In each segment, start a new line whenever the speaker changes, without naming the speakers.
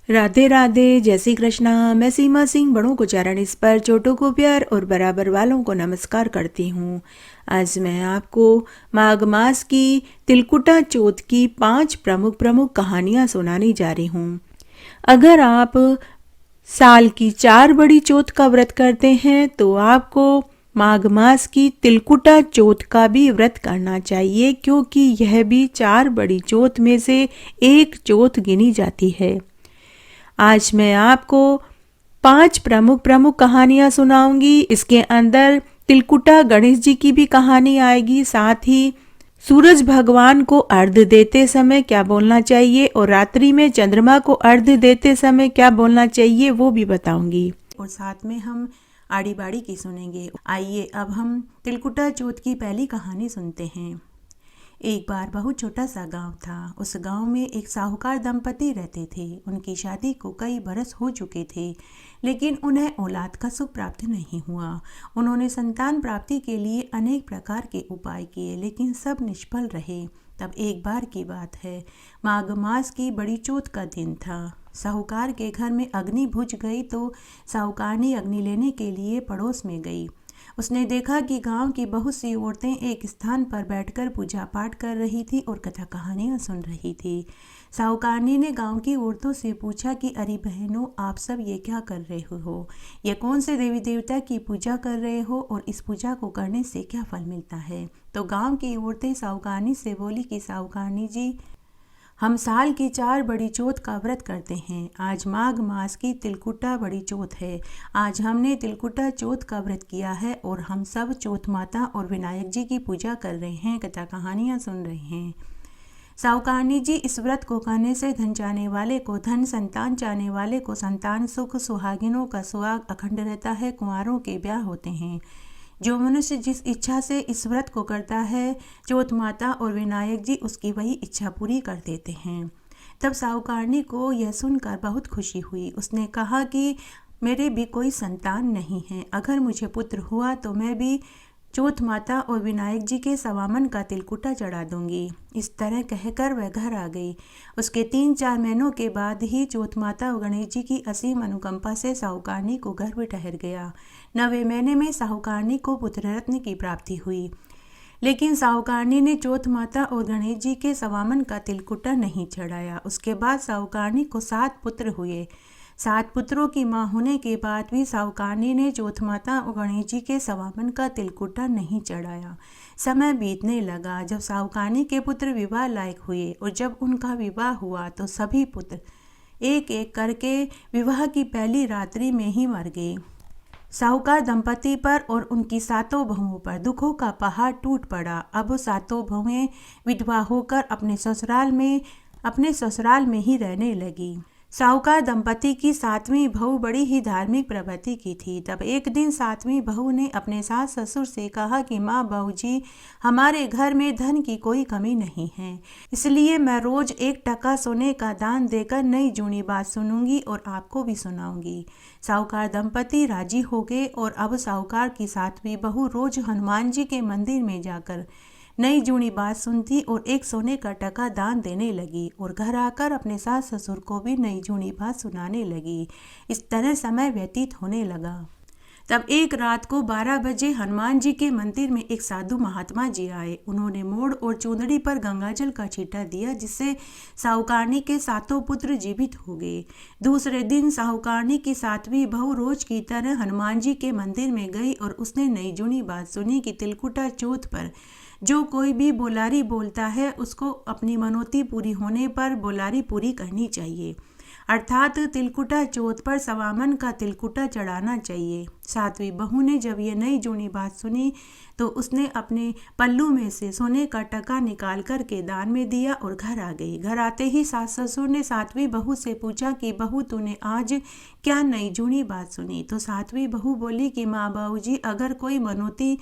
राधे राधे, जय श्री कृष्णा। मैं सीमा सिंह बड़ों को चरण इस पर, छोटों को प्यार और बराबर वालों को नमस्कार करती हूँ। आज मैं आपको माघ मास की तिलकुटा चौथ की 5 प्रमुख कहानियाँ सुनाने जा रही हूँ। अगर आप साल की 4 बड़ी चौथ का व्रत करते हैं तो आपको माघ मास की तिलकुटा चौथ का भी व्रत करना चाहिए, क्योंकि यह भी 4 बड़ी चौथ में से एक चौथ गिनी जाती है। आज मैं आपको 5 प्रमुख कहानियां सुनाऊंगी। इसके अंदर तिलकुटा गणेश जी की भी कहानी आएगी, साथ ही सूरज भगवान को अर्घ्य देते समय क्या बोलना चाहिए और रात्रि में चंद्रमा को अर्घ्य देते समय क्या बोलना चाहिए वो भी बताऊंगी। और साथ में हम आड़ी बाड़ी की सुनेंगे। आइए अब हम तिलकुटा चौथ की पहली कहानी सुनते हैं। एक बार बहुत छोटा सा गांव था। उस गांव में एक साहूकार दंपति रहते थे। उनकी शादी को कई बरस हो चुके थे, लेकिन उन्हें औलाद का सुख प्राप्त नहीं हुआ। उन्होंने संतान प्राप्ति के लिए अनेक प्रकार के उपाय किए, लेकिन सब निष्फल रहे। तब एक बार की बात है, माघ मास की बड़ी चौथ का दिन था। साहूकार के घर में अग्नि बुझ गई तो साहूकारनी अग्नि लेने के लिए पड़ोस में गई। उसने देखा कि गांव की बहुत सी औरतें एक स्थान पर बैठकर पूजा पाठ कर रही थी और कथा कहानियां सुन रही थी। साहूकारनी ने गांव की औरतों से पूछा कि अरे बहनों, आप सब ये क्या कर रहे हो? ये कौन से देवी देवता की पूजा कर रहे हो और इस पूजा को करने से क्या फल मिलता है? तो गांव की औरतें साहूकारनी से बोली कि साहूकारनी जी, हम साल की 4 बड़ी चौथ का व्रत करते हैं। आज माघ मास की तिलकुटा बड़ी चौथ है। आज हमने तिलकुटा चौथ का व्रत किया है और हम सब चौथ माता और विनायक जी की पूजा कर रहे हैं, कथा कहानियाँ सुन रहे हैं। साहूकारनी जी, इस व्रत को करने से धन चाहने वाले को धन, संतान चाहने वाले को संतान, सुख, सुहागिनों का सुहाग अखंड रहता है, कुंवारों के ब्याह होते हैं। जो मनुष्य जिस इच्छा से इस व्रत को करता है, चौथ माता और विनायक जी उसकी वही इच्छा पूरी कर देते हैं। तब साहूकारनी को यह सुनकर बहुत खुशी हुई। उसने कहा कि मेरे भी कोई संतान नहीं है। अगर मुझे पुत्र हुआ तो मैं भी चौथ माता और विनायक जी के सवामन का तिलकुटा चढ़ा दूंगी। इस तरह कहकर वह घर आ गई। उसके 3-4 महीनों के बाद ही चौथ माता और गणेश जी की असीम अनुकंपा से साहूकारनी को गर्भ ठहर गया। 9वें महीने में साहूकारनी को पुत्र रत्न की प्राप्ति हुई, लेकिन साहूकारनी ने चौथ माता और गणेश जी के सवामन का तिलकुटा नहीं चढ़ाया। उसके बाद साहूकारनी को 7 पुत्र हुए। 7 पुत्रों की मां होने के बाद भी साहूकारनी ने चौथ माता और गणेश जी के सवामन का तिलकुटा नहीं चढ़ाया। समय बीतने लगा। जब साहूकारनी के पुत्र विवाह लायक हुए और जब उनका विवाह हुआ तो सभी पुत्र एक एक करके विवाह की पहली रात्रि में ही मर गए। साहूकार दंपति पर और उनकी 7 बहुओं पर दुखों का पहाड़ टूट पड़ा। अब वो 7 बहुएं विधवा होकर अपने ससुराल में ही रहने लगी। साहूकार दंपति की 7वीं बहू बड़ी ही धार्मिक प्रवृत्ति की थी। तब एक दिन 7वीं बहू ने अपने सास ससुर से कहा कि माँ बहू जी, हमारे घर में धन की कोई कमी नहीं है, इसलिए मैं रोज 1 टका सोने का दान देकर नई जूनी बात सुनूंगी और आपको भी सुनाऊंगी। साहूकार दंपति राजी हो गए और अब साहूकार की 7वीं बहू रोज हनुमान जी के मंदिर में जाकर नई जूनी बात सुनती और 1 सोने का टका दान देने लगी और घर आकर अपने सास ससुर को भी नई जूनी बात सुनाने लगी। इस तरह समय व्यतीत होने लगा। तब एक रात को 12 बजे हनुमान जी के मंदिर में एक साधु महात्मा जी आए। उन्होंने मोड़ और चुंदड़ी पर गंगाजल का छींटा दिया, जिससे साहूकारनी के 7 पुत्र जीवित हो गए। दूसरे दिन साहूकारनी की 7वीं बहू रोज की तरह हनुमान जी के मंदिर में गई और उसने नई जूनी बात सुनी कि तिलकुटा चौथ पर जो कोई भी बोलारी बोलता है उसको अपनी मनोती पूरी होने पर बोलारी पूरी करनी चाहिए, अर्थात तिलकुटा चौथ पर सवामन का तिलकुटा चढ़ाना चाहिए। 7वीं बहू ने जब ये नई जूनी बात सुनी तो उसने अपने पल्लू में से सोने का टका निकाल कर के दान में दिया और घर आ गई। घर आते ही सास ससुर ने 7वीं बहू से पूछा कि बहू, तूने आज क्या नई जूनी बात सुनी? तो 7वीं बहू बोली कि माँ बहू जी, अगर कोई मनोती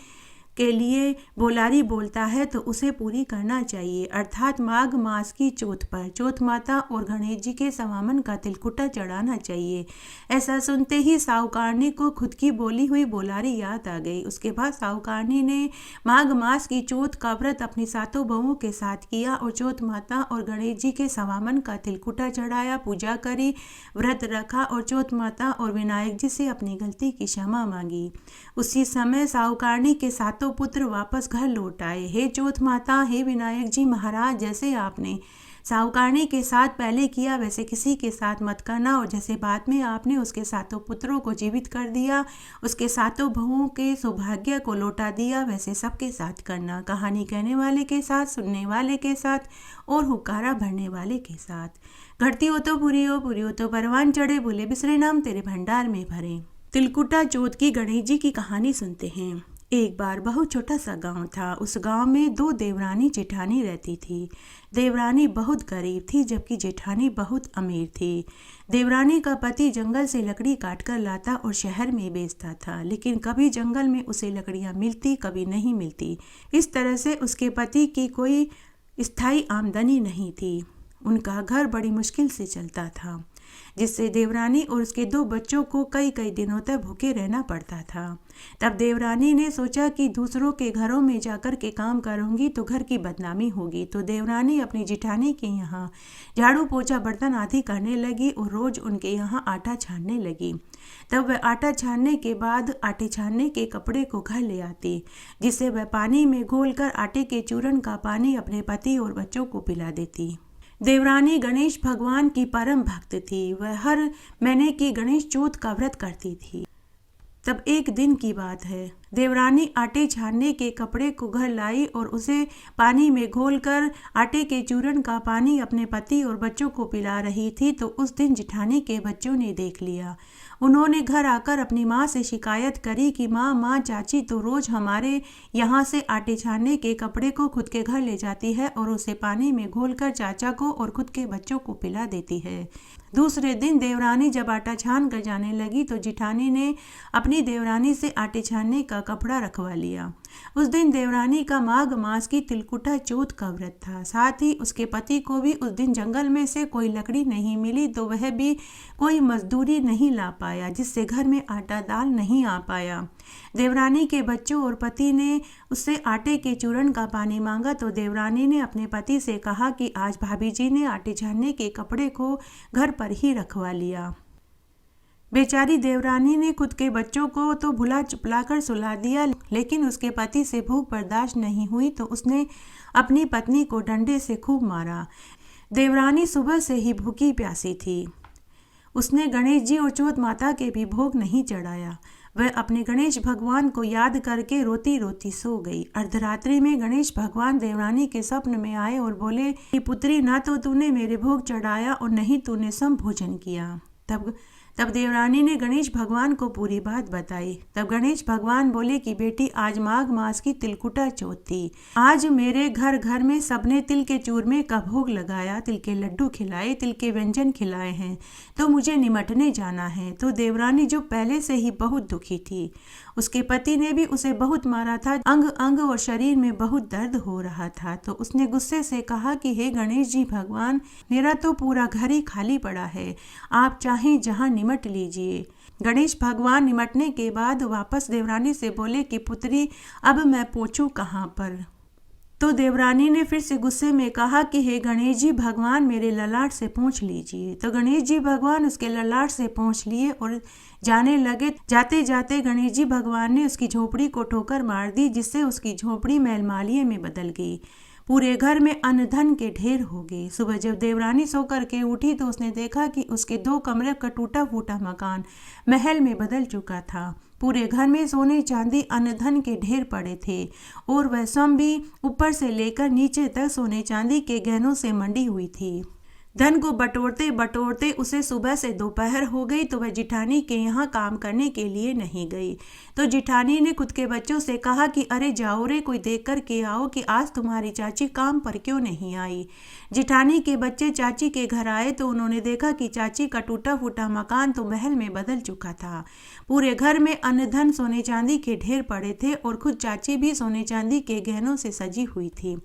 के लिए बोलारी बोलता है तो उसे पूरी करना चाहिए। अर्थात माघ मास की चौथ पर चौथ माता और गणेश जी के सवामन का तिलकुटा चढ़ाना चाहिए। ऐसा सुनते ही साहूकारनी को खुद की बोली हुई बोलारी याद आ गई। उसके बाद साहूकारनी ने माघ मास की चौथ का व्रत अपनी सातों बहुओं के साथ किया और चौथ माता और गणेश जी के सवामन का तिलकुटा चढ़ाया, पूजा करी, व्रत रखा और चौथ माता और विनायक जी से अपनी गलती की क्षमा मांगी। उसी समय साहूकारनी के सातों पुत्र वापस घर लौट आए। हे चौथ माता, हे विनायक जी महाराज, जैसे आपने साहूकारनी के साथ पहले किया वैसे किसी के साथ मत करना, और जैसे बाद में आपने उसके सातों पुत्रों को जीवित कर दिया, उसके सातों बहुओं के सौभाग्य को लौटा दिया, वैसे सबके साथ करना। कहानी कहने वाले के साथ, सुनने वाले के साथ और हुक्कारा भरने वाले के साथ। घटती हो तो पूरी हो तो परवान चढ़े, बोले बिसरे नाम तेरे भंडार में भरे। तिलकुटा चौथ की गणेश जी की कहानी सुनते हैं। एक बार बहुत छोटा सा गांव था। उस गांव में 2 देवरानी जेठानी रहती थी। देवरानी बहुत गरीब थी जबकि जेठानी बहुत अमीर थी। देवरानी का पति जंगल से लकड़ी काट कर लाता और शहर में बेचता था, लेकिन कभी जंगल में उसे लकड़ियां मिलती, कभी नहीं मिलती। इस तरह से उसके पति की कोई स्थायी आमदनी नहीं थी। उनका घर बड़ी मुश्किल से चलता था, जिससे देवरानी और उसके 2 बच्चों को कई कई दिनों तक भूखे रहना पड़ता था। तब देवरानी ने सोचा कि दूसरों के घरों में जाकर के काम करूंगी तो घर की बदनामी होगी। तो देवरानी अपनी जिठानी के यहाँ झाड़ू पोछा बर्तन आदि करने लगी और रोज उनके यहाँ आटा छानने लगी। तब वह आटा छानने के बाद आटे छानने के कपड़े को घर ले आती, जिसे वह पानी में घोलकर आटे के चूर्ण का पानी अपने पति और बच्चों को पिला देती। देवरानी गणेश भगवान की परम भक्त थी। वह हर महीने की गणेश चौथ का व्रत करती थी। तब एक दिन की बात है, देवरानी आटे छानने के कपड़े को घर लाई और उसे पानी में घोलकर आटे के चूर्ण का पानी अपने पति और बच्चों को पिला रही थी। तो उस दिन जिठानी के बच्चों ने देख लिया। उन्होंने घर आकर अपनी माँ से शिकायत करी कि माँ चाची तो रोज हमारे यहाँ से आटे छानने के कपड़े को खुद के घर ले जाती है और उसे पानी में घोलकर चाचा को और खुद के बच्चों को पिला देती है। दूसरे दिन देवरानी जब आटा छान कर जाने लगी तो जिठानी ने अपनी देवरानी से आटे छानने का कपड़ा रखवा लिया। उस दिन देवरानी का माघ मास की तिलकुटा चौथ का व्रत था। साथ ही उसके पति को भी उस दिन जंगल में से कोई लकड़ी नहीं मिली, तो वह भी कोई मजदूरी नहीं ला पाया, जिससे घर में आटा दाल नहीं आ पाया। देवरानी के बच्चों और पति ने उससे आटे के चूर्ण का पानी मांगा तो देवरानी ने अपने पति से कहा कि आज भाभी जी ने आटे छानने के कपड़े को घर पर ही रखवा लिया। बेचारी देवरानी ने खुद के बच्चों को तो भुला चुपला कर सुला दिया, लेकिन उसके पति से भूख बर्दाश्त नहीं हुई तो उसने अपनी पत्नी को डंडे से खूब मारा। देवरानी सुबह से ही भूखी प्यासी थी। उसने गणेश जी और चौथ माता के भी भोग नहीं चढ़ाया। वह अपने गणेश भगवान को याद करके रोती रोती सो गई। अर्धरात्रि में गणेश भगवान देवरानी के स्वप्न में आए और बोले कि पुत्री, ना तो तूने मेरे भोग चढ़ाया और नहीं तूने सम भोजन किया। तब देवरानी ने गणेश भगवान को पूरी बात बताई। तब गणेश भगवान बोले कि बेटी, आज माघ मास की तिलकुटा चौथ थी। आज मेरे घर घर में सबने तिल के चूरमे का भोग लगाया, तिल के लड्डू खिलाए, तिल के व्यंजन खिलाए हैं, तो मुझे निमटने जाना है। तो देवरानी जो पहले से ही बहुत दुखी थी, उसके पति ने भी उसे बहुत मारा था, अंग अंग और शरीर में बहुत दर्द हो रहा था, तो उसने गुस्से से कहा कि हे गणेश जी भगवान, मेरा तो पूरा घर ही खाली पड़ा है, आप चाहें जहां निमट लीजिए। गणेश भगवान निमटने के बाद वापस देवरानी से बोले कि पुत्री, अब मैं पहुंचूं कहां पर। तो देवरानी ने फिर से गुस्से में कहा कि हे गणेश जी भगवान, मेरे ललाट से पूछ लीजिए। तो गणेश जी भगवान उसके ललाट से पूछ लिए और जाने लगे। जाते जाते गणेश जी भगवान ने उसकी झोपड़ी को ठोकर मार दी, जिससे उसकी झोपड़ी मैलमालिये में बदल गई। पूरे घर में अन्न धन के ढेर हो गए। सुबह जब देवरानी सो करके उठी तो उसने देखा कि उसके 2 कमरे का टूटा फूटा मकान महल में बदल चुका था। पूरे घर में सोने चांदी अन्न धन के ढेर पड़े थे और वह स्वयं भी ऊपर से लेकर नीचे तक सोने चांदी के गहनों से मंडी हुई थी। धन को बटोरते बटोरते उसे सुबह से दोपहर हो गई तो वह जिठानी के यहाँ काम करने के लिए नहीं गई। तो जिठानी ने खुद के बच्चों से कहा कि अरे जाओ रे, कोई देख कर के आओ कि आज तुम्हारी चाची काम पर क्यों नहीं आई। जिठानी के बच्चे चाची के घर आए तो उन्होंने देखा कि चाची का टूटा फूटा मकान तो महल में बदल चुका था। पूरे घर में अन्न धन सोने चांदी के ढेर पड़े थे और खुद चाची भी सोने चांदी के गहनों से सजी हुई थी।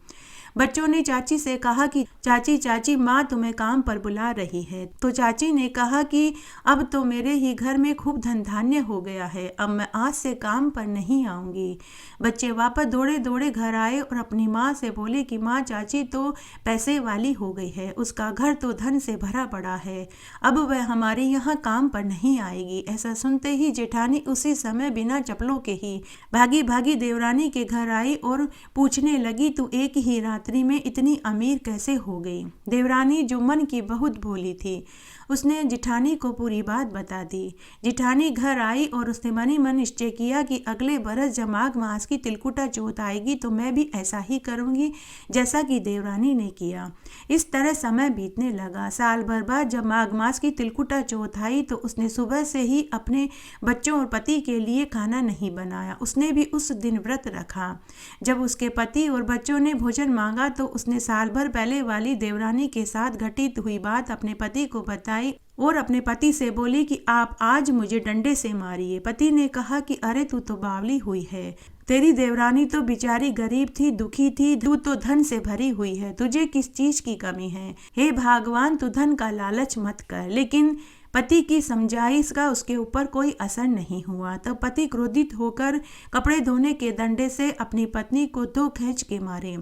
बच्चों ने चाची से कहा कि चाची चाची, माँ तुम्हें काम पर बुला रही है। तो चाची ने कहा कि अब तो मेरे ही घर में खूब धन धान्य हो गया है, अब मैं आज से काम पर नहीं आऊंगी। बच्चे वापस दौड़े दौड़े घर आए और अपनी माँ से बोले कि माँ, चाची तो पैसे वाली हो गई है, उसका घर तो धन से भरा पड़ा है, अब वह हमारे यहाँ काम पर नहीं आएगी। ऐसा सुनते ही जेठानी उसी समय बिना चप्पलों के ही भागी भागी देवरानी के घर आई और पूछने लगी, तू एक ही रात्रि में इतनी अमीर कैसे हो गई। देवरानी जो मन की बहुत भोली थी, उसने जिठानी को पूरी बात बता दी। जिठानी घर आई और उसने मनी मन निश्चय किया कि अगले बरस जब माघ मास की तिलकुटा चौथ आएगी तो मैं भी ऐसा ही करूंगी जैसा कि देवरानी ने किया। इस तरह समय बीतने लगा। साल भर बाद जब माघ मास की तिलकुटा चौथ आई तो उसने सुबह से ही अपने बच्चों और पति के लिए खाना नहीं बनाया। उसने भी उस दिन व्रत रखा। जब उसके पति और बच्चों ने भोजन मांगा तो उसने साल भर पहले वाली देवरानी के साथ घटित हुई बात अपने पति को बताई और अपने पति से बोली कि आप आज मुझे डंडे से मारिए। पति ने कहा कि अरे तू तो बावली हुई है, तेरी देवरानी तो बेचारी गरीब थी, दुखी थी, तू तो धन से भरी हुई है, तुझे किस चीज की कमी है। हे भगवान, तू धन का लालच मत कर। लेकिन पति की समझाइश का उसके ऊपर कोई असर नहीं हुआ। तब पति क्रोधित होकर कपड़े धोने के डंडे से अपनी पत्नी को धो खींच के मारे।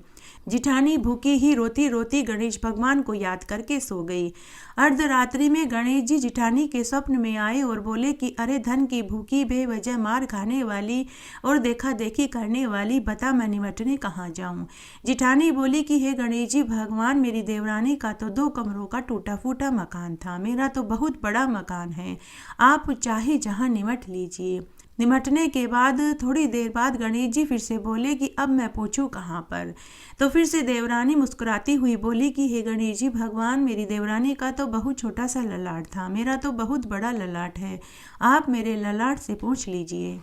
जिठानी भूखी ही रोती रोती गणेश भगवान को याद करके सो गई। अर्धरात्रि में गणेश जी जिठानी के स्वप्न में आए और बोले कि अरे धन की भूखी बेवजह मार खाने वाली और देखा देखी करने वाली, बता मैं निमटने कहाँ जाऊं। जिठानी बोली कि हे गणेश जी भगवान, मेरी देवरानी का तो 2 कमरों का टूटा फूटा मकान था, मेरा तो बहुत बड़ा मकान है, आप चाहे जहाँ निमट लीजिए। निमटने के बाद थोड़ी देर बाद गणेश जी फिर से बोले कि अब मैं पूछूं कहाँ पर। तो फिर से देवरानी मुस्कुराती हुई बोली कि हे गणेश जी भगवान, मेरी देवरानी का तो बहुत छोटा सा ललाट था, मेरा तो बहुत बड़ा ललाट है, आप मेरे ललाट से पूछ लीजिए।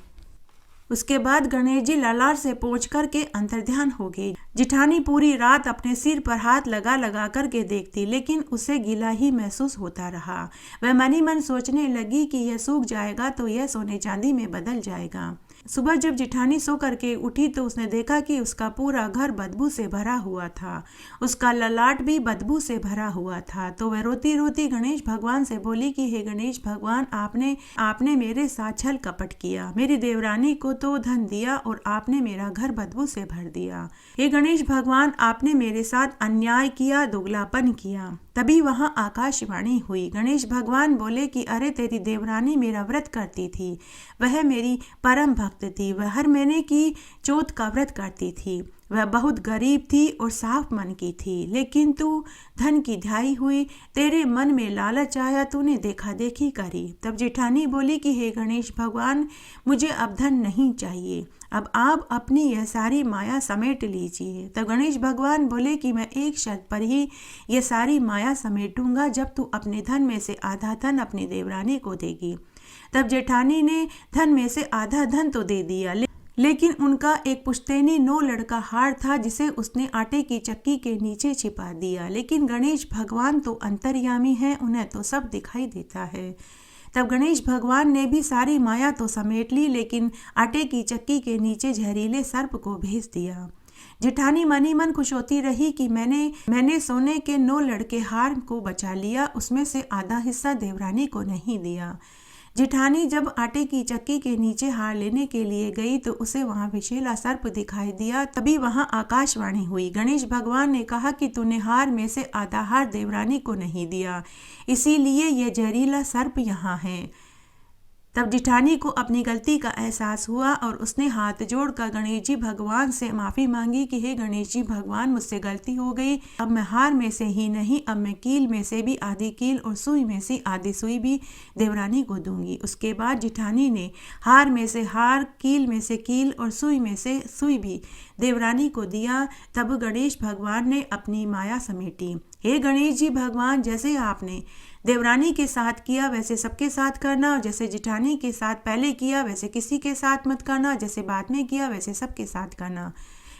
उसके बाद गणेश जी ललाट से पूछ करके अंतर्ध्यान हो गई। जिठानी पूरी रात अपने सिर पर हाथ लगा लगा करके देखती, लेकिन उसे गीला ही महसूस होता रहा। वह मनी मन सोचने लगी कि यह सूख जाएगा तो यह सोने चांदी में बदल जाएगा। सुबह जब जिठानी सो करके उठी तो उसने देखा कि उसका पूरा घर बदबू से भरा हुआ था, उसका ललाट भी बदबू से भरा हुआ था। तो वह रोती रोती गणेश भगवान से बोली कि हे गणेश भगवान, आपने मेरे साथ छल कपट किया, मेरी देवरानी को तो धन दिया और आपने मेरा घर बदबू से भर दिया। हे गणेश भगवान, आपने मेरे साथ अन्याय किया, दोगलापन किया। तभी वहां आकाशवाणी हुई। गणेश भगवान बोले कि अरे तेरी देवरानी मेरा व्रत करती थी, वह मेरी परम भक्त थी, वह हर महीने की चौथ का व्रत करती थी, वह बहुत गरीब थी और साफ मन की थी, लेकिन तू धन की ध्याई हुई, तेरे मन में लालच आया, तूने देखा देखी करी। तब जेठानी बोली कि हे गणेश भगवान, मुझे अब धन नहीं चाहिए, अब आप अपनी यह सारी माया समेट लीजिए। तब गणेश भगवान बोले कि मैं एक शर्त पर ही यह सारी माया समेटूंगा, जब तू अपने धन में से आधा धन अपनी देवरानी को देगी। तब जेठानी ने धन में से आधा धन तो दे दिया, लेकिन उनका एक पुश्तैनी 9 लड़का हार था जिसे उसने आटे की चक्की के नीचे छिपा दिया। लेकिन गणेश भगवान तो अंतर्यामी हैं, उन्हें तो सब दिखाई देता है। तब गणेश भगवान ने भी सारी माया तो समेट ली, लेकिन आटे की चक्की के नीचे जहरीले सर्प को भेज दिया। जेठानी मनी मन खुश होती रही कि मैंने सोने के 9 लड़के हार को बचा लिया, उसमें से आधा हिस्सा देवरानी को नहीं दिया। जेठानी जब आटे की चक्की के नीचे हार लेने के लिए गई तो उसे वहां विषैला सर्प दिखाई दिया। तभी वहां आकाशवाणी हुई। गणेश भगवान ने कहा कि तूने हार में से आधा हार देवरानी को नहीं दिया, इसीलिए यह जहरीला सर्प यहाँ है। तब जिठानी को अपनी गलती का एहसास हुआ और उसने हाथ जोड़कर गणेश जी भगवान से माफ़ी मांगी कि हे गणेश जी भगवान, मुझसे गलती हो गई, अब मैं हार में से ही नहीं, अब मैं कील में से भी आधी कील और सुई में से आधी सुई भी देवरानी को दूंगी। उसके बाद जिठानी ने हार में से हार, कील में से कील और सुई में से सुई भी देवरानी को दिया। तब गणेश भगवान ने अपनी माया समेटी। हे गणेश जी भगवान, जैसे आपने देवरानी के साथ किया वैसे सबके साथ करना, और जैसे जिठानी के साथ पहले किया वैसे किसी के साथ मत करना, जैसे बाद में किया वैसे सबके साथ करना।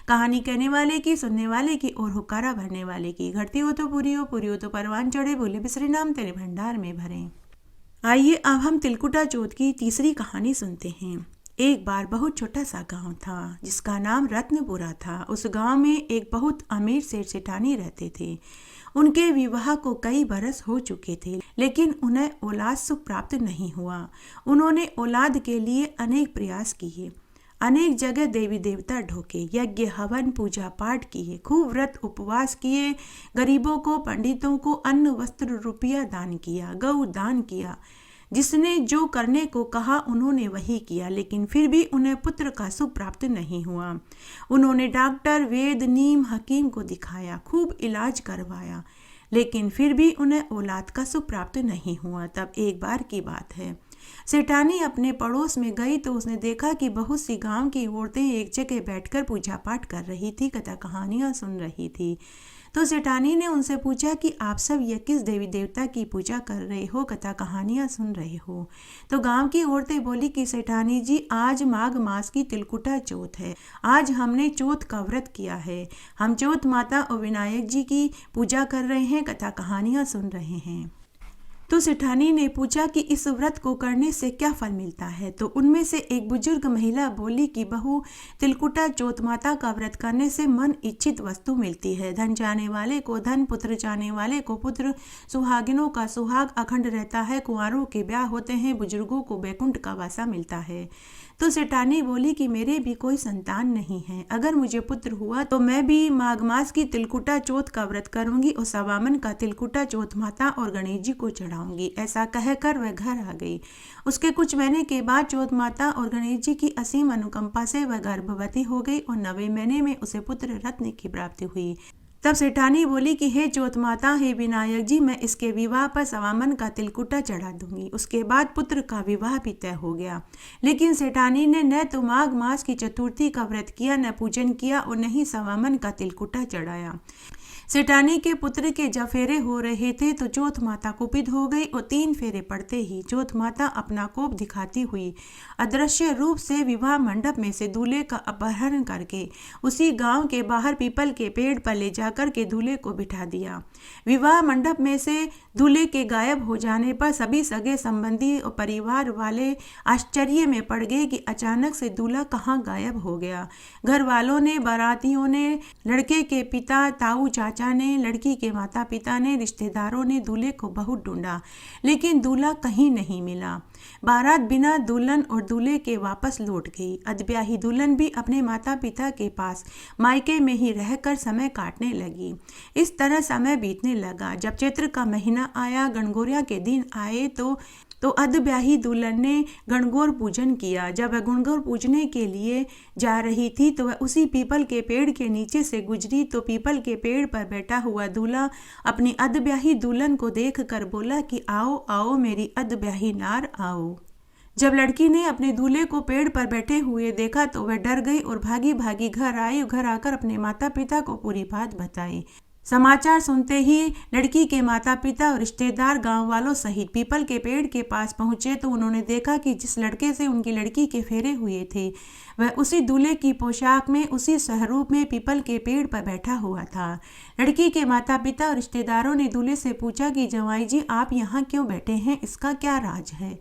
कहानी कहने वाले की, सुनने वाले की और हुक्कारा भरने वाले की। घटती हो तो पूरी हो तो परवान चढ़े, बोले बिसरे नाम तेरे भंडार में भरे। आइए अब हम तिलकुटा चौथ की तीसरी कहानी सुनते हैं। एक बार बहुत छोटा सा गांव था जिसका नाम रत्नपुरा था। उस गांव में एक बहुत अमीर सेठ सेठानी रहते थे। उनके विवाह को कई बरस हो चुके थे, लेकिन उन्हें औलाद सुख प्राप्त नहीं हुआ। उन्होंने औलाद के लिए अनेक प्रयास किए, अनेक जगह देवी देवता ढोके, यज्ञ हवन पूजा पाठ किए, खूब व्रत उपवास किए, गरीबों को पंडितों को अन्न वस्त्र रुपया दान किया, गौ दान किया। जिसने जो करने को कहा उन्होंने वही किया, लेकिन फिर भी उन्हें पुत्र का सुख प्राप्त नहीं हुआ। उन्होंने डॉक्टर वैद्य नीम हकीम को दिखाया, खूब इलाज करवाया, लेकिन फिर भी उन्हें औलाद का सुख प्राप्त नहीं हुआ। तब एक बार की बात है, सेठानी अपने पड़ोस में गई तो उसने देखा कि बहुत सी गांव की औरतें एक जगह बैठकर पूजा पाठ कर रही थी, कथा कहानियां सुन रही थी। तो सेठानी ने उनसे पूछा कि आप सब ये किस देवी देवता की पूजा कर रहे हो, कथा कहानियां सुन रहे हो? तो गांव की औरतें बोली कि सेठानी जी, आज माघ मास की तिलकुटा चौथ है। आज हमने चौथ का व्रत किया है। हम चौथ माता और विनायक जी की पूजा कर रहे हैं, कथा कहानियां सुन रहे हैं। तो सेठानी ने पूछा कि इस व्रत को करने से क्या फल मिलता है? तो उनमें से एक बुजुर्ग महिला बोली कि बहू, तिलकुटा चौथ माता का व्रत करने से मन इच्छित वस्तु मिलती है। धन जाने वाले को धन, पुत्र जाने वाले को पुत्र, सुहागिनों का सुहाग अखंड रहता है, कुंवारों के ब्याह होते हैं, बुजुर्गों को बैकुंठ का वासा मिलता है। तो सेठानी बोली कि मेरे भी कोई संतान नहीं है। अगर मुझे पुत्र हुआ तो मैं भी माघ मास की तिलकुटा चौथ का व्रत करूंगी और सवामन का तिलकुटा चौथ माता और गणेश जी को चढ़ाऊंगी। ऐसा कहकर वह घर आ गई। उसके कुछ महीने के बाद चौथ माता और गणेश जी की असीम अनुकंपा से वह गर्भवती हो गई और 9वें महीने में उसे पुत्र रत्न की प्राप्ति हुई। तब सेठानी बोली कि हे चौथ माता, हे विनायक जी, मैं इसके विवाह पर सवामन का तिलकुटा चढ़ा दूंगी। उसके बाद पुत्र का विवाह भी तय हो गया। लेकिन सेठानी ने न तो माघ मास की चतुर्थी का व्रत किया, न पूजन किया और न ही सवामन का तिलकुटा चढ़ाया। सेठानी के पुत्र के जब फेरे हो रहे थे तो चौथ माता कुपित हो गई और 3 फेरे पड़ते ही चौथ माता अपना कोप दिखाती हुई अदृश्य रूप से विवाह मंडप में से दूल्हे का अपहरण करके उसी गांव के बाहर पीपल के पेड़ पर ले जाकर के दूल्हे को बिठा दिया। विवाह मंडप में से दूल्हे के गायब हो जाने पर सभी सगे संबंधी और परिवार वाले आश्चर्य में पड़ गए कि अचानक से दूल्हा कहाँ गायब हो गया। घर वालों ने, बारातियों ने, लड़के के पिता, ताऊ चाचा ने, लड़की के माता पिता ने, रिश्तेदारों ने दूल्हे को बहुत ढूंढा, लेकिन दूल्हा कहीं नहीं मिला। बारात बिना दुल्हन और दूल्हे के वापस लौट गई। अधब्याही दुल्हन भी अपने माता पिता के पास मायके में ही रहकर समय काटने लगी। इस तरह समय बीतने लगा। जब चैत्र का महीना आया, गणगौरिया के दिन आए तो अधब्याही दुल्हन ने गणगौर पूजन किया। जब वह गणगौर पूजने के लिए जा रही थी तो वह उसी पीपल के पेड़ के नीचे से गुजरी तो पीपल के पेड़ पर बैठा हुआ दूल्हा अपनी अधब्याही दुल्हन को देखकर बोला कि आओ आओ मेरी अधब्याही नार आओ। जब लड़की ने अपने दूल्हे को पेड़ पर बैठे हुए देखा तो वह डर गई और भागी भागी घर आई। घर आकर अपने माता पिता को पूरी बात बताई। समाचार सुनते ही लड़की के माता पिता और रिश्तेदार गांव वालों सहित पीपल के पेड़ के पास पहुंचे तो उन्होंने देखा कि जिस लड़के से उनकी लड़की के फेरे हुए थे वह उसी दूल्हे की पोशाक में, उसी स्वरूप में पीपल के पेड़ पर बैठा हुआ था। लड़की के माता पिता और रिश्तेदारों ने दूल्हे से पूछा कि जवाई जी, आप यहाँ क्यों बैठे हैं, इसका क्या राज है?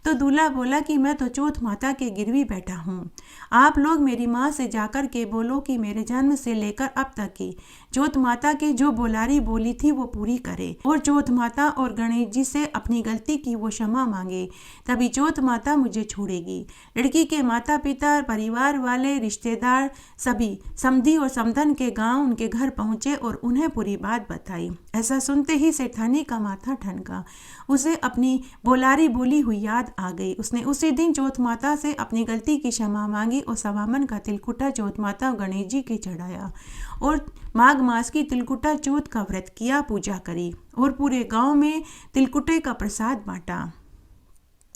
तो दूल्हा बोला कि मैं तो चौथ माता के गिरवी बैठा हूँ। आप लोग मेरी माँ से जाकर के बोलो कि मेरे जन्म से लेकर अब तक की चौथ माता के जो बोलारी बोली थी वो पूरी करे और चौथ माता और गणेश जी से अपनी गलती की वो क्षमा मांगे, तभी चौथ माता मुझे छोड़ेगी। लड़की के माता पिता, परिवार वाले, रिश्तेदार सभी समधी और समधन के गांव उनके घर पहुंचे और उन्हें पूरी बात बताई। ऐसा सुनते ही सेठानी का माथा ठनका। उसे अपनी बोलारी बोली हुई याद आ गई। उसने उसी दिन चौथ माता से अपनी गलती की क्षमा मांगी और सवामन का तिलकुटा चौथ माता और गणेश जी के चढ़ाया और माघ मास की तिलकुटा चौथ का व्रत किया, पूजा करी और पूरे गांव में तिलकुटे का प्रसाद बांटा।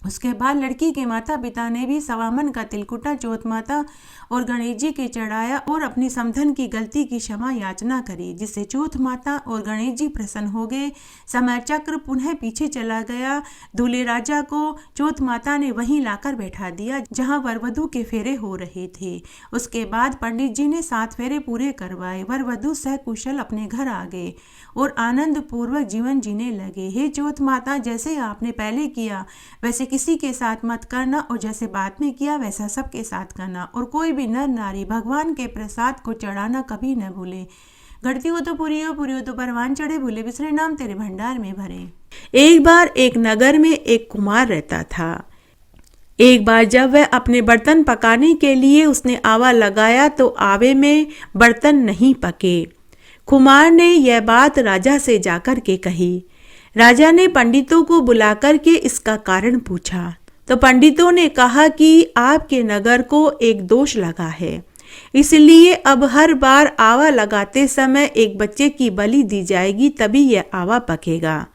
उसके बाद लड़की के माता पिता ने भी सवामन का तिलकुटा चौथ माता और गणेश जी के चढ़ाया और अपनी समधन की गलती की क्षमा याचना करी, जिससे चौथ माता और गणेश जी प्रसन्न हो गए। समय चक्र पुनः पीछे चला गया। दूल्हे राजा को चौथ माता ने वहीं लाकर बैठा दिया जहां वर वधू के फेरे हो रहे थे। उसके बाद पंडित जी ने 7 फेरे पूरे करवाए। वर वधू सकुशल अपने घर आ गए और आनंद पूर्वक जीवन जीने लगे। हे चौथ माता, जैसे आपने पहले किया वैसे किसी के साथ मत करना और जैसे बाद में किया वैसा सबके साथ करना, और कोई भी नर नारी भगवान के प्रसाद को चढ़ाना कभी न भूले। घटती हो तो पूरी हो तो परवान चढ़े, भूले बिसरे नाम तेरे भंडार में भरे। एक बार एक नगर में एक कुमार रहता था। एक बार जब वह अपने बर्तन पकाने के लिए उसने आवा लगाया तो आवे में बर्तन नहीं पके। कुमार ने यह बात राजा से जाकर के कही। राजा ने पंडितों को बुलाकर के इसका कारण पूछा तो पंडितों ने कहा कि आपके नगर को एक दोष लगा है, इसलिए अब हर बार आवा लगाते समय एक बच्चे की बलि दी जाएगी, तभी यह आवा पकेगा।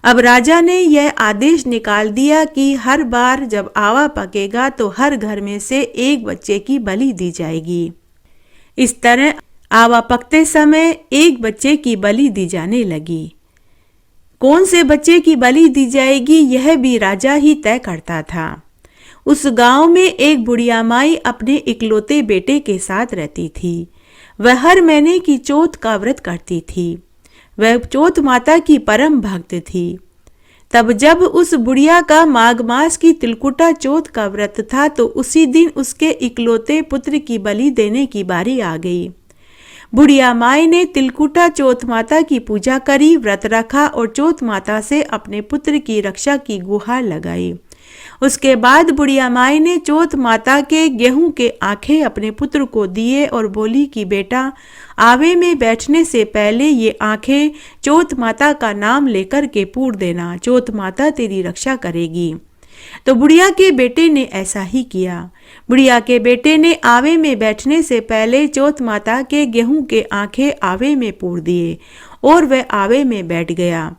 अब राजा ने यह आदेश निकाल दिया कि हर बार जब आवा पकेगा तो हर घर में से एक बच्चे की बलि दी जाएगी। इस तरह आवा पकते समय एक बच्चे की बलि दी जाने लगी। कौन से बच्चे की बलि दी जाएगी यह भी राजा ही तय करता था। उस गांव में एक बुढ़िया माई अपने इकलौते बेटे के साथ रहती थी। वह हर महीने की चौथ का व्रत करती थी। वह चौथ माता की परम भक्त थी। तब जब उस बुढ़िया का माघ मास की तिलकुटा चौथ का व्रत था तो उसी दिन उसके इकलौते पुत्र की बलि देने की बारी आ गई। बुढ़िया माई ने तिलकुटा चौथ माता की पूजा करी, व्रत रखा और चौथ माता से अपने पुत्र की रक्षा की गुहार लगाई। उसके बाद बुढ़िया माई ने चौथ माता के गेहूं के आंखें अपने पुत्र को दिए और बोली कि बेटा, आवे में बैठने से पहले ये आंखें चौथ माता का नाम लेकर के पूर देना, चौथ माता तेरी रक्षा करेगी। तो बुढ़िया के बेटे ने ऐसा ही किया। बुढ़िया के बेटे ने आवे में बैठने से पहले चौथ माता के गेहूं के आंखें आवे में पूर दिए और वह आवे में बैठ गया।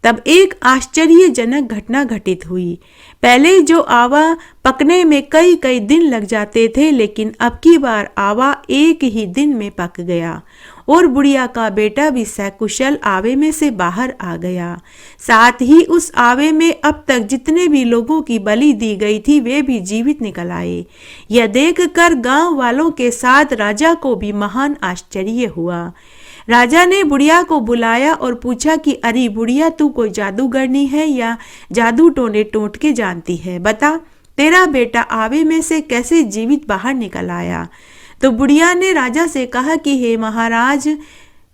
तब एक आश्चर्यजनक घटना घटित हुई। पहले जो आवा पकने में कई कई दिन लग जाते थे, लेकिन अब की बार आवा एक ही दिन में पक गया और बुढ़िया का बेटा भी सकुशल आवे में से बाहर आ गया। साथ ही उस आवे में अब तक जितने भी लोगों की बलि दी गई थी वे भी जीवित निकल आए। यह देखकर गांव वालों के साथ राजा को भी महान आश्चर्य हुआ। राजा ने बुढ़िया को बुलाया और पूछा कि अरे बुढ़िया, तू कोई जादूगरनी है या जादू टोने टोट के जानती है? बता, तेरा बेटा आवे में से कैसे जीवित बाहर निकल आया? तो बुढ़िया ने राजा से कहा कि हे महाराज,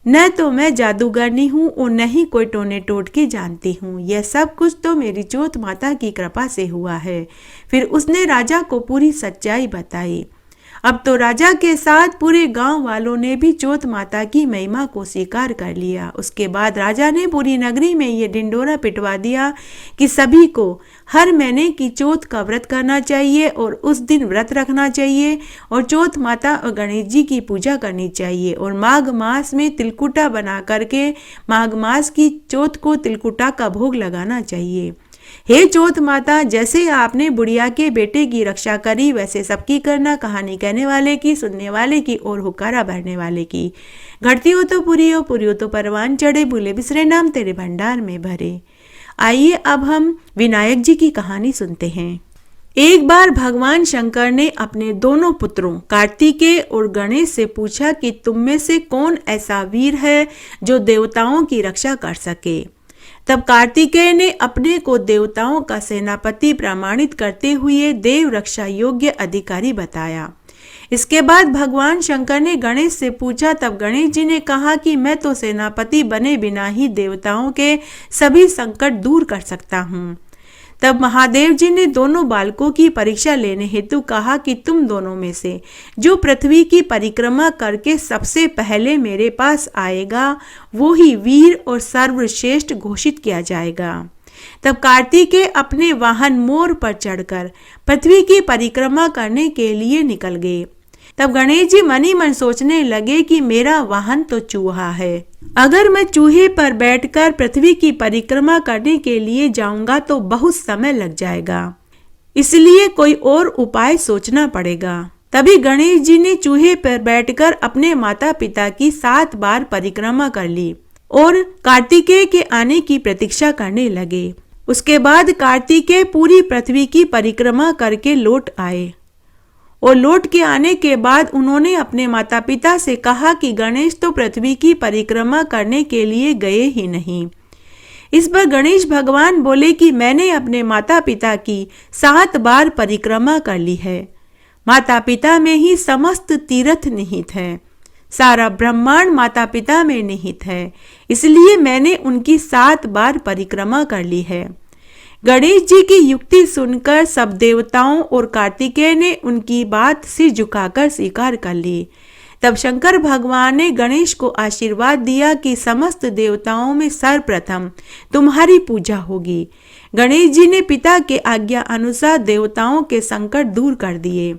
न तो मैं जादूगरनी हूँ और न ही कोई टोने टोट के जानती हूँ। यह सब कुछ तो मेरी चौथ माता की कृपा से हुआ है। फिर उसने राजा को पूरी सच्चाई बताई। अब तो राजा के साथ पूरे गांव वालों ने भी चौथ माता की महिमा को स्वीकार कर लिया। उसके बाद राजा ने पूरी नगरी में ये ढिंढोरा पिटवा दिया कि सभी को हर महीने की चौथ का व्रत करना चाहिए और उस दिन व्रत रखना चाहिए और चौथ माता और गणेश जी की पूजा करनी चाहिए और माघ मास में तिलकुटा बना करके माघ मास की चौथ को तिलकुटा का भोग लगाना चाहिए। हे चौथ माता, जैसे आपने बुढ़िया के बेटे की रक्षा करी वैसे सबकी करना, कहानी कहने वाले की, सुनने वाले की और हुक्कारा भरने वाले की। घटती हो तो पूरी हो तो परवान चढ़े, भूले बिसरे नाम तेरे भंडार में भरे। आइए अब हम विनायक जी की कहानी सुनते हैं। एक बार भगवान शंकर ने अपने दोनों पुत्रों कार्तिकेय और गणेश से पूछा कि तुम में से कौन ऐसा वीर है जो देवताओं की रक्षा कर सके। तब कार्तिकेय ने अपने को देवताओं का सेनापति प्रमाणित करते हुए देव रक्षा योग्य अधिकारी बताया। इसके बाद भगवान शंकर ने गणेश से पूछा। तब गणेश जी ने कहा कि मैं तो सेनापति बने बिना ही देवताओं के सभी संकट दूर कर सकता हूँ। तब महादेव जी ने दोनों बालकों की परीक्षा लेने हेतु कहा कि तुम दोनों में से जो पृथ्वी की परिक्रमा करके सबसे पहले मेरे पास आएगा वो ही वीर और सर्वश्रेष्ठ घोषित किया जाएगा। तब कार्तिकेय अपने वाहन मोर पर चढ़कर पृथ्वी की परिक्रमा करने के लिए निकल गए। तब गणेश जी मन ही मन सोचने लगे कि मेरा वाहन तो चूहा है, अगर मैं चूहे पर बैठकर पृथ्वी की परिक्रमा करने के लिए जाऊंगा तो बहुत समय लग जाएगा। इसलिए कोई और उपाय सोचना पड़ेगा। तभी गणेश जी ने चूहे पर बैठकर अपने माता पिता की 7 बार परिक्रमा कर ली और कार्तिकेय के आने की प्रतीक्षा करने लगे। उसके बाद कार्तिकेय पूरी पृथ्वी की परिक्रमा करके लौट आए और लौट के आने के बाद उन्होंने अपने माता पिता से कहा कि गणेश तो पृथ्वी की परिक्रमा करने के लिए गए ही नहीं। इस पर गणेश भगवान बोले कि मैंने अपने माता पिता की 7 बार परिक्रमा कर ली है। माता पिता में ही समस्त तीर्थ निहित है, सारा ब्रह्मांड माता पिता में निहित है, इसलिए मैंने उनकी 7 बार परिक्रमा कर ली है। गणेश जी की युक्ति सुनकर सब देवताओं और कार्तिकेय ने उनकी बात सिर झुकाकर स्वीकार कर ली। तब शंकर भगवान ने गणेश को आशीर्वाद दिया कि समस्त देवताओं में सर्वप्रथम तुम्हारी पूजा होगी। गणेश जी ने पिता के आज्ञा अनुसार देवताओं के संकट दूर कर दिए।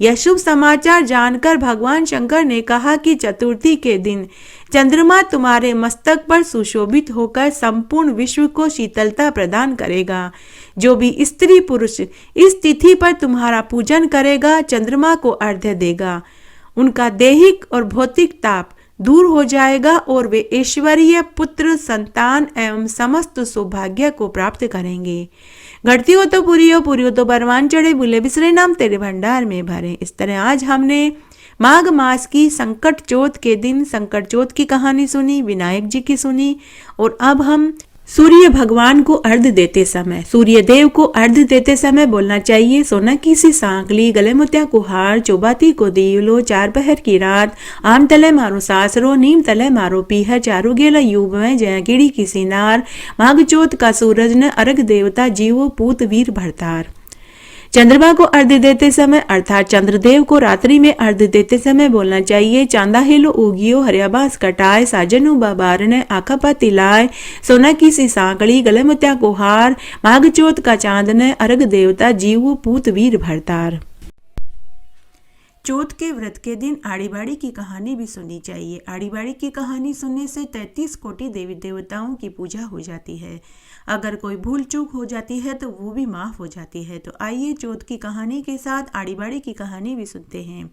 यह शुभ समाचार जानकर भगवान शंकर ने कहा कि चतुर्थी के दिन चंद्रमा तुम्हारे मस्तक पर सुशोभित होकर संपूर्ण विश्व को शीतलता प्रदान करेगा। जो भी स्त्री पुरुष इस तिथि पर तुम्हारा पूजन करेगा, चंद्रमा को अर्घ्य देगा, उनका दैहिक और भौतिक ताप दूर हो जाएगा और वे ऐश्वर्य, पुत्र, संतान एवं समस्त सौभाग्य को प्राप्त करेंगे। घटती हो तो पूरी हो, पूरी हो तो परवान चढ़े, भूले बिसरे नाम तेरे भंडार में भरे। इस तरह आज हमने माघ मास की संकट चौथ के दिन संकट चौथ की कहानी सुनी, विनायक जी की सुनी, और अब हम सूर्य भगवान को अर्घ्य देते समय, सूर्य देव को अर्घ्य देते समय बोलना चाहिए, सोना की सी सांकली, गले मोतिया को हार, चौबाती को दीवलो, 4 पहर की रात, आम तले मारो सासरो, नीम तले मारो पीहर, चारू गेला यूब में जया कीड़ी की सिनार, माघ चौथ का सूरज न अर्घ देवता जीवो पूत वीर भरतार। चंद्रमा को अर्घ्य देते समय अर्थात चंद्रदेव को रात्रि में अर्घ्य देते समय बोलना चाहिए, चांदा हेलो उगियो, हरियाबास कटाए, साजनु बाबार ने आखा पा तिलाए, सोना की सी सांकड़ी, गले मोतिया को हार, माघ चौथ का चांद ने अर्घ देवता जीवो पूत वीर भरतार। चौथ के व्रत के दिन आड़ी बाड़ी की कहानी भी सुननी चाहिए। आड़ी बाड़ी की कहानी सुनने से 33 कोटि देवी देवताओं की पूजा हो जाती है। अगर कोई भूल चूक हो जाती है तो वो भी माफ हो जाती है। तो आइए चौथ की कहानी के साथ आड़ी बाड़ी की कहानी भी सुनते हैं।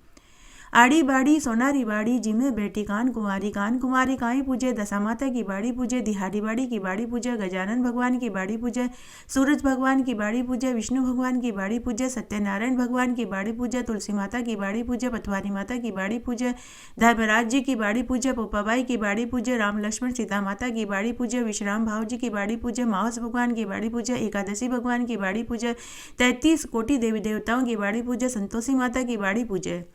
आड़ी बाड़ी सोनारी बाड़ी जिमे बेटी कान कुमारी काई पूजे, दशा माता की बाड़ी पूजे, दिहाड़ी बाड़ी की बाड़ी पूजे, गजानन भगवान की बाड़ी पूजे, सूरज भगवान की बाड़ी पूजे, विष्णु भगवान की बाड़ी पूजे, सत्यनारायण भगवान की बाड़ी पूजे, तुलसी माता की बाड़ी पूजे, पटवारी माता की बाड़ी पूजे, धर्मराज जी की बाड़ी पूजे, पोपाबाई की बाड़ी पूजे, राम लक्ष्मण सीता माता की बाड़ी पूजे, विश्राम भाव जी की बाड़ी पूजे, माहौस भगवान की बाड़ी पूजे, एकादशी भगवान की बाड़ी पूजे, 33 कोटि देवी देवताओं की बाड़ी पूजे, संतोषी माता की बाड़ी पूजे।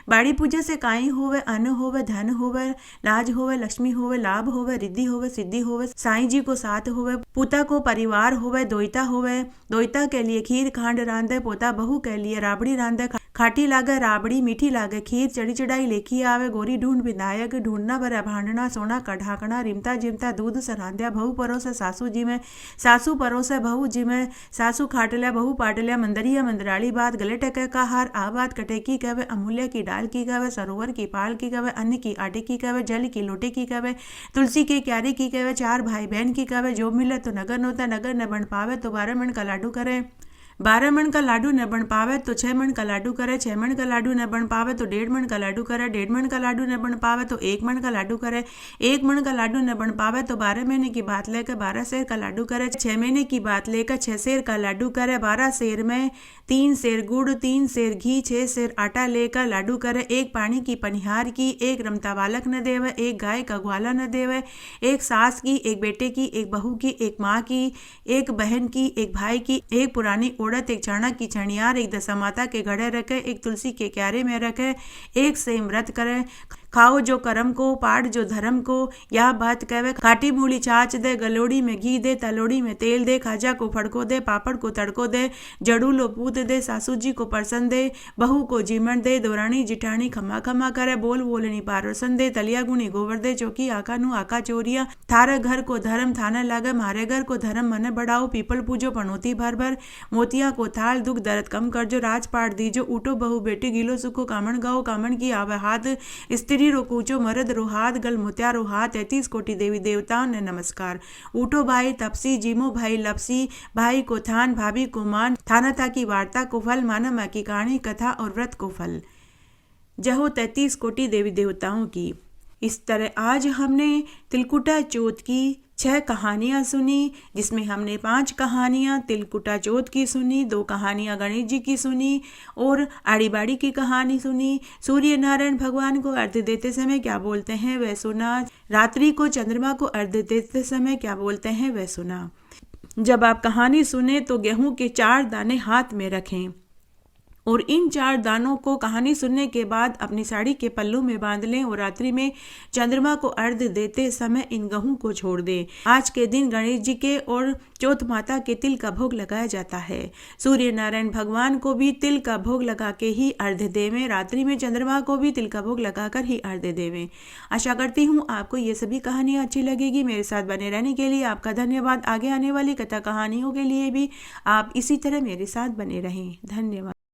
बाड़ी पूजा से काई होवे, अन्न होवे, धन होवे, लाज होवे, लक्ष्मी होवे, लाभ होवे, रिद्धि होवे, सिद्धि होवे, साईं जी को साथ होवे, पुता को परिवार होवे, दोइता होवे, दोइता के लिए खीर खांड रांधे, पोता बहू के लिए राबड़ी रांधे, खाटी लागे राबड़ी, मीठी लागे खीर, चढ़ी चढ़ाई लेखी आवे, गोरी ढूंढ विनायक, ढूंढना भरा भांडना, सोना का ढाकना, रिमता जिमता दूध सरांध्या, बहु परोसे सासू जी में, सासू परोसे बहू जी में, सासू खाटल्या बहू पाटल्या, मंदरिया मंदराली बात, गले टके का हार, आ बात कटेकी कहवे, अमूल्य की डाल की कहवे, सरोवर की पाल की कहवे, अन्न की आटे की कहवे, जल की लोटे की कहवे, तुलसी के क्यारी की कहवे, 4 भाई बहन की कहवे, जो मिले तो नगर नोता, नगर न बन पावे तो 12 मन का लाडू करे, 12 मन का लाडू न बन पावे तो 6 मन का लाडू करे, 6 मन का लाडू न बन पावे तो 1.5 मन का लाडू करे, 1.5 मन का लाडू न बन पावे तो 1 मन का लाडू करे, 1 मन का लाडू न बन पावे तो 12 महीने की बात लेकर 12 सेर का लाडू करे, 6 महीने की बात लेकर 6 सेर का लाडू करे, 12 सेर में 3 सेर गुड़, 3 सेर घी, 6 सेर आटा लेकर लाडू करे, 1 पानी की पनिहार की, 1 रमता बालक न देवे, 1 गाय का ग्वाला न देवे, 1 सास की, 1 बेटे की, 1 बहू की, 1 माँ की, 1 बहन की, 1 भाई की, 1 पुरानी औरत, 1 चना की छणियार, 1 दशा माता के घड़े रखे, 1 तुलसी के क्यारे में रखे, 1 से व्रत करे, खाओ जो कर्म को, पाठ जो धर्म को, यह बात कहवे, खाटी मूली छाछ दे, गलोड़ी में घी दे, तलोड़ी में तेल दे, खाजा को फड़को दे, पापड़ को तड़को दे, जड़ू लो पूत दे, सासू जी को परसन दे, बहू को जीमण दे, दौरानी जिठानी खमा खमा करे, बोल बोलनी पारोसन दे, तलिया गुनी गोबर दे, चौकी आका नु आका चोरिया, थारे घर को धर्म थाने लागे, मारे घर को धर्म मने बढ़ाओ, पीपल पूजो पनौती भर भर, मोतिया को थाल, दुख दर्द कम कर जो, राजपाट दीजो, उठो बहू बेटी गिलो सुखो, कामण गाओ, कामण की आवे हाथ, स्त्री नारी रो कूचो मर्द रो हाथ गल मुत्या रो हाथ 33 कोटि देवी देवताओं ने नमस्कार। उठो भाई तपसी जीमो भाई लपसी, भाई को थान भाभी को मान, थानता की वार्ता को फल, माना माँ की कहानी कथा और व्रत को फल। जय हो 33 कोटि देवी देवताओं की। इस तरह आज हमने तिलकुटा चौथ की 6 कहानियाँ सुनी, जिसमें हमने 5 कहानियाँ तिलकुटा चौथ की सुनी, 2 कहानियाँ गणेश जी की सुनी और आड़ी बाड़ी की कहानी सुनी। सूर्य नारायण भगवान को अर्घ्य देते समय क्या बोलते हैं वह सुना। रात्रि को चंद्रमा को अर्घ्य देते समय क्या बोलते हैं वह सुना। जब आप कहानी सुने तो गेहूं के 4 दाने हाथ में रखें और इन 4 दानों को कहानी सुनने के बाद अपनी साड़ी के पल्लू में बांध लें और रात्रि में चंद्रमा को अर्घ्य देते समय इन गेहूं को छोड़ दें। आज के दिन गणेश जी के और चौथ माता के तिल का भोग लगाया जाता है। सूर्य नारायण भगवान को भी तिल का भोग लगा के ही अर्घ्य देवें। रात्रि में चंद्रमा को भी तिल का भोग लगाकर ही अर्घ्य देवें। आशा करती हूँ आपको ये सभी कहानियाँ अच्छी लगेगी। मेरे साथ बने रहने के लिए आपका धन्यवाद। आगे आने वाली कथा कहानियों के लिए भी आप इसी तरह मेरे साथ बने रहें। धन्यवाद।